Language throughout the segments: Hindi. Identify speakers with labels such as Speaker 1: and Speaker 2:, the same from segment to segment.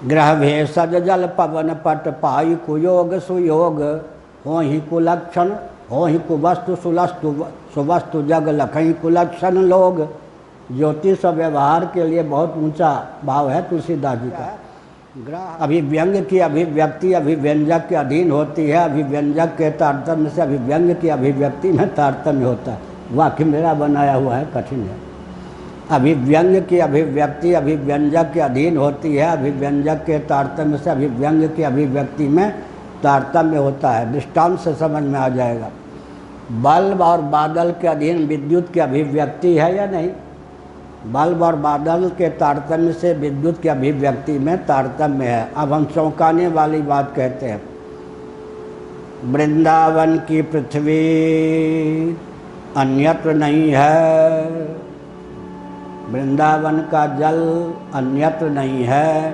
Speaker 1: ग्रह भेषज जल पवन पट पाई कुयोग सुयोग हो ही कुलक्षण हो ही कुवस्तु सुलस्तु सुवस्तु जग लखई कुलक्षण लोग। ज्योतिष और व्यवहार के लिए बहुत ऊंचा भाव है तुलसीदास जी का। अभिव्यंग की अभिव्यक्ति अभिव्यंजक के अधीन होती है, अभिव्यंजक के तारतम्य से अभिव्यंग की अभिव्यक्ति में तारतम्य होता है। वाक्य मेरा बनाया हुआ है, कठिन है। अभिव्यंग की अभिव्यक्ति अभिव्यंजक के अधीन होती है, अभिव्यंजक के तारतम्य से अभिव्यंग की अभिव्यक्ति में तारतम्य होता है। दृष्टांत से समझ में आ जाएगा। बल्ब और बादल के अधीन विद्युत की अभिव्यक्ति है या नहीं? बल्ब और बादल के तारतम्य से विद्युत की अभिव्यक्ति में तारतम्य है। अब हम चौंकाने वाली बात कहते हैं। वृंदावन की पृथ्वी अन्यत्र नहीं है, वृंदावन का जल अन्यत्र नहीं है,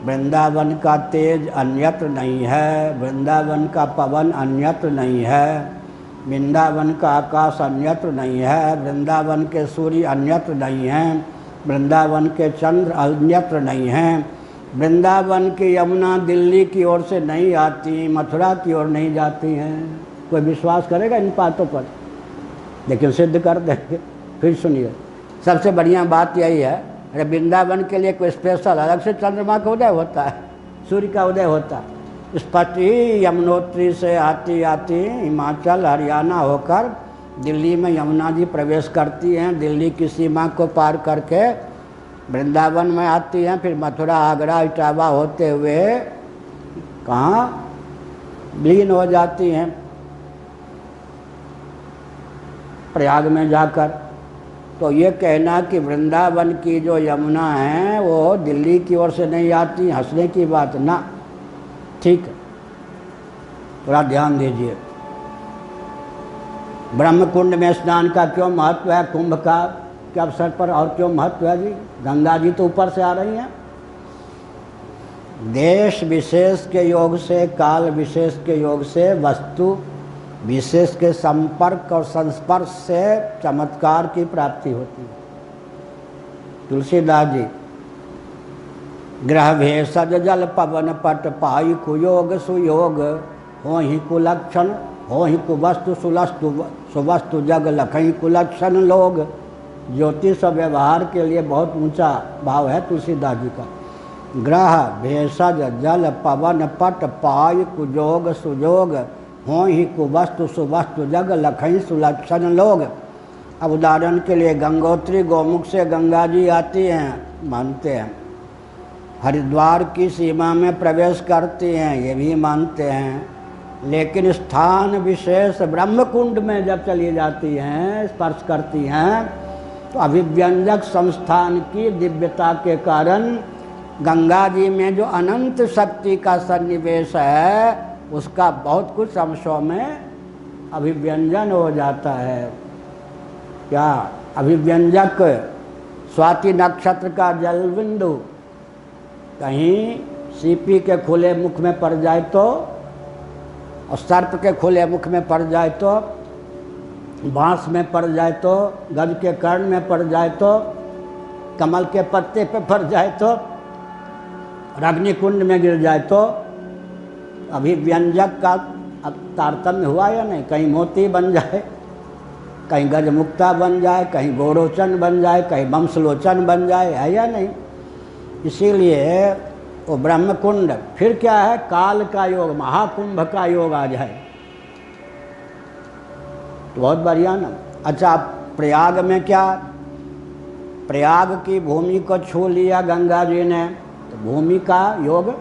Speaker 1: वृंदावन का तेज अन्यत्र नहीं है, वृंदावन का पवन अन्यत्र नहीं है, वृंदावन का आकाश अन्यत्र नहीं है, वृंदावन के सूर्य अन्यत्र नहीं हैं, वृंदावन के चंद्र अन्यत्र नहीं हैं, वृंदावन की यमुना दिल्ली की ओर से नहीं आती, मथुरा की ओर नहीं जाती हैं। कोई विश्वास करेगा इन बातों पर? लेकिन सिद्ध कर देंगे। फिर सुनिए, सबसे बढ़िया बात यही है, अरे वृंदावन के लिए कोई स्पेशल अलग से चंद्रमा का उदय होता है, सूर्य का उदय होता है। स्पष्ट ही यमुनोत्री से आती आती हिमाचल हरियाणा होकर दिल्ली में यमुना जी प्रवेश करती हैं। दिल्ली की सीमा को पार करके वृंदावन में आती हैं, फिर मथुरा आगरा इटावा होते हुए कहाँ विलीन हो जाती हैं? प्रयाग में जाकर। तो ये कहना कि वृंदावन की जो यमुना है वो दिल्ली की ओर से नहीं आती, हंसने की बात ना। ठीक है, थोड़ा ध्यान दीजिए। ब्रह्मकुंड में स्नान का क्यों महत्व है? कुंभ का के अवसर पर और क्यों महत्व है जी? गंगा जी तो ऊपर से आ रही हैं। देश विशेष के योग से, काल विशेष के योग से, वस्तु विशेष के संपर्क और संस्पर्श से चमत्कार की प्राप्ति होती है। तुलसीदास जी ग्रह भेषज जल पवन पट पाई कुयोग सुयोग हो ही कुलक्षण हो ही कुवस्तु सुलस्तु सुवस्तु जग लखई कुलक्षण लोग। ज्योतिष और व्यवहार के लिए बहुत ऊंचा भाव है तुलसीदास जी का। ग्रह भेषज जल पवन पट पाई कुयोग सुयोग हो ही कुवस्तु सुवस्तु जग लखई सुलक्षण लोग। अब उदाहरण के लिए गंगोत्री गोमुख से गंगा जी आती हैं, मानते हैं। हरिद्वार की सीमा में प्रवेश करती हैं, ये भी मानते हैं। लेकिन स्थान विशेष ब्रह्मकुंड में जब चली जाती हैं, स्पर्श करती हैं, तो अभिव्यंजक संस्थान की दिव्यता के कारण गंगा जी में जो अनंत शक्ति का सन्निवेश है उसका बहुत कुछ अंशों में अभिव्यंजन हो जाता है। क्या अभिव्यंजक? स्वाति नक्षत्र का जल बिंदु कहीं सीपी के खुले मुख में पड़ जाए तो, और सर्प के खुले मुख में पड़ जाए तो, बांस में पड़ जाए तो, गज के कर्ण में पड़ जाए तो, कमल के पत्ते पे पड़ जाए तो, अग्निकुंड में गिर जाए तो, अभिव्यंजक का तारतम्य हुआ या नहीं? कहीं मोती बन जाए, कहीं गजमुक्ता बन जाए, कहीं गोरोचन बन जाए, कहीं वंशलोचन बन जाए, है या नहीं? इसीलिए वो ब्रह्मकुंड फिर क्या है? काल का योग, महाकुंभ का योग आ जाए तो बहुत बढ़िया ना। अच्छा, प्रयाग में क्या? प्रयाग की भूमि को छू लिया गंगा जी ने, तो भूमि का योग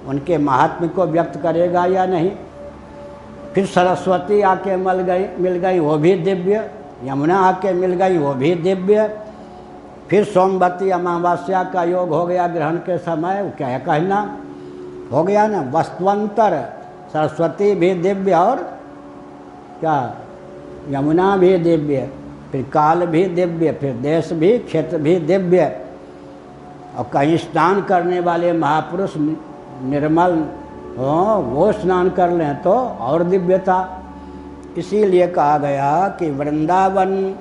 Speaker 1: उनके महात्म्य को व्यक्त करेगा या नहीं? फिर सरस्वती आके मिल गई, वो भी दिव्य। यमुना आके मिल गई, वो भी दिव्य। फिर सोमवती अमावस्या का योग हो गया ग्रहण के समय, वो क्या कहना हो गया ना। वस्तुअंतर सरस्वती भी दिव्य और क्या यमुना भी दिव्य, फिर काल भी दिव्य, फिर देश भी, क्षेत्र भी दिव्य। और कहीं स्नान करने वाले महापुरुष निर्मल हो, वो स्नान कर लें तो और दिव्यता। इसीलिए कहा गया कि वृंदावन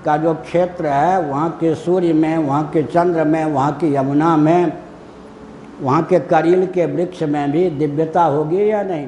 Speaker 1: का जो क्षेत्र है, वहाँ के सूर्य में, वहाँ के चंद्र में, वहाँ की यमुना में वहाँ के करील के वृक्ष में भी दिव्यता होगी या नहीं?